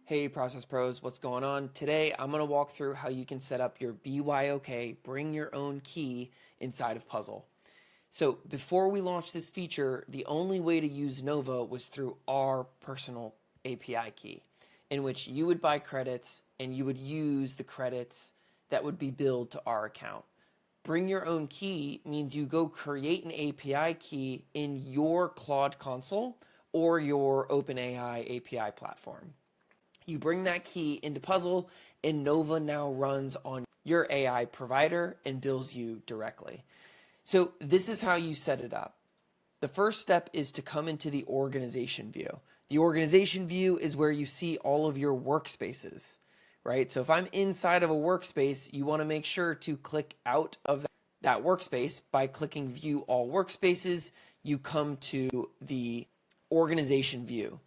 Hey Process Pros, what's going on? Today I'm going to walk through how you can set up your BYOK, bring your own key inside of Puzzle. So before we launched this feature, the only way to use Nova was through our personal API key, in which you would buy credits and you would use the credits that would be billed to our account. Bring your own key means you go create an API key in your Claude console or your OpenAI API platform. You bring that key into Puzzle, and Nova now runs on your AI provider and bills you directly. So this is how you set it up. The first step is to come into the organization view. The organization view is where you see all of your workspaces, right? So if I'm inside of a workspace, you want to make sure to click out of that workspace by clicking View All Workspaces. You come to the organization view.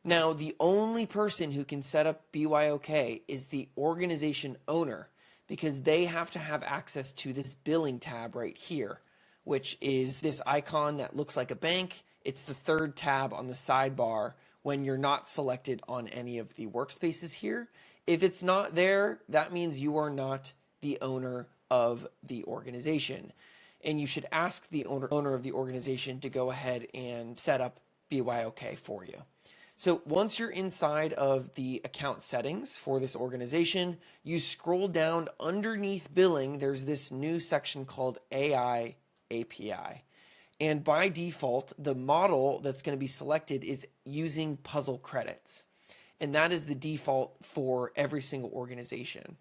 Now, the only person who can set up BYOK is the organization owner, because they have to have access to this billing tab right here, which is this icon that looks like a bank. It's the third tab on the sidebar when you're not selected on any of the workspaces here. If it's not there, that means you are not the owner of the organization. And you should ask the owner of the organization to go ahead and set up BYOK for you. So once you're inside of the account settings for this organization, you scroll down underneath billing. There's this new section called AI API. And by default, the model that's going to be selected is using Puzzle credits. And that is the default for every single organization.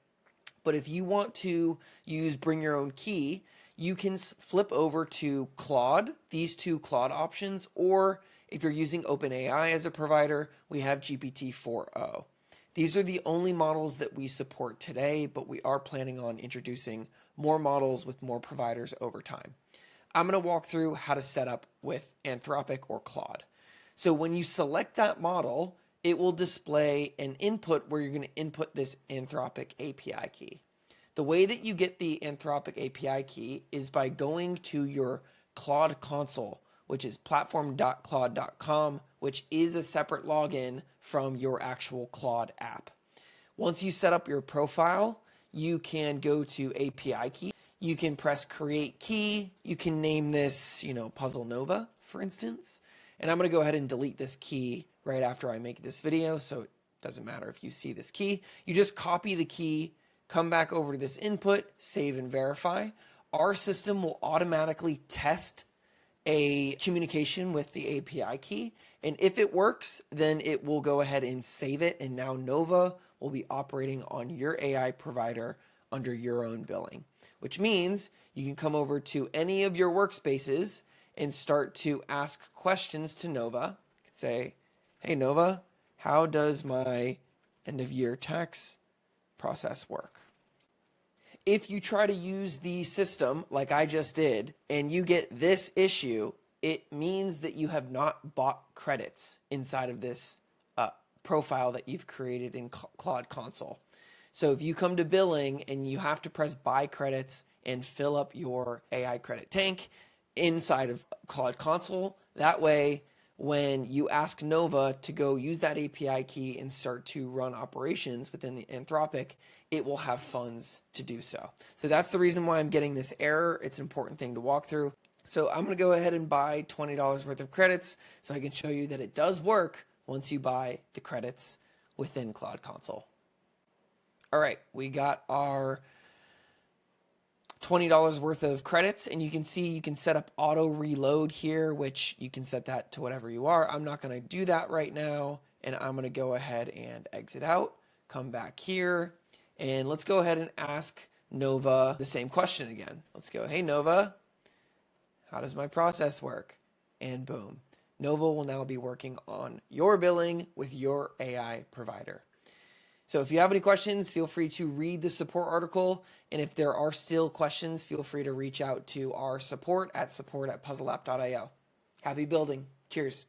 But if you want to use bring your own key, you can flip over to Claude, these two Claude options, or if you're using OpenAI as a provider, we have GPT-4o. These are the only models that we support today, but we are planning on introducing more models with more providers over time. I'm going to walk through how to set up with Anthropic or Claude. So when you select that model, it will display an input where you're going to input this Anthropic API key. The way that you get the Anthropic API key is by going to your Claude console, which is platform.claude.com, which is a separate login from your actual Claude app. Once you set up your profile, you can go to API key. You can press create key. You can name this, Puzzle Nova, for instance. And I'm going to go ahead and delete this key right after I make this video, so it doesn't matter if you see this key. You just copy the key, come back over to this input, save and verify. Our system will automatically test a communication with the API key, and if it works, then it will go ahead and save it, and now Nova will be operating on your AI provider under your own billing, which means you can come over to any of your workspaces and start to ask questions to Nova. You could say, hey Nova, how does my end of year tax process work? If you try to use the system like I just did and you get this issue, it means that you have not bought credits inside of this profile that you've created in Claude Console. So if you come to billing and you have to press buy credits and fill up your AI credit tank inside of Claude Console, that way when you ask Nova to go use that API key and start to run operations within the Anthropic, it will have funds to do so. So that's the reason why I'm getting this error. It's an important thing to walk through. So I'm going to go ahead and buy $20 worth of credits so I can show you that it does work once you buy the credits within Claude Console. All right, we got our $20 worth of credits, and you can see you can set up auto reload here, which you can set that to whatever you are. I'm not going to do that right now, and I'm going to go ahead and exit out, come back here, and let's go ahead and ask Nova the same question again. Let's go, hey Nova, how does my process work? And boom, Nova will now be working on your billing with your AI provider. So if you have any questions, feel free to read the support article. And if there are still questions, feel free to reach out to our support at puzzleapp.io. Happy building. Cheers.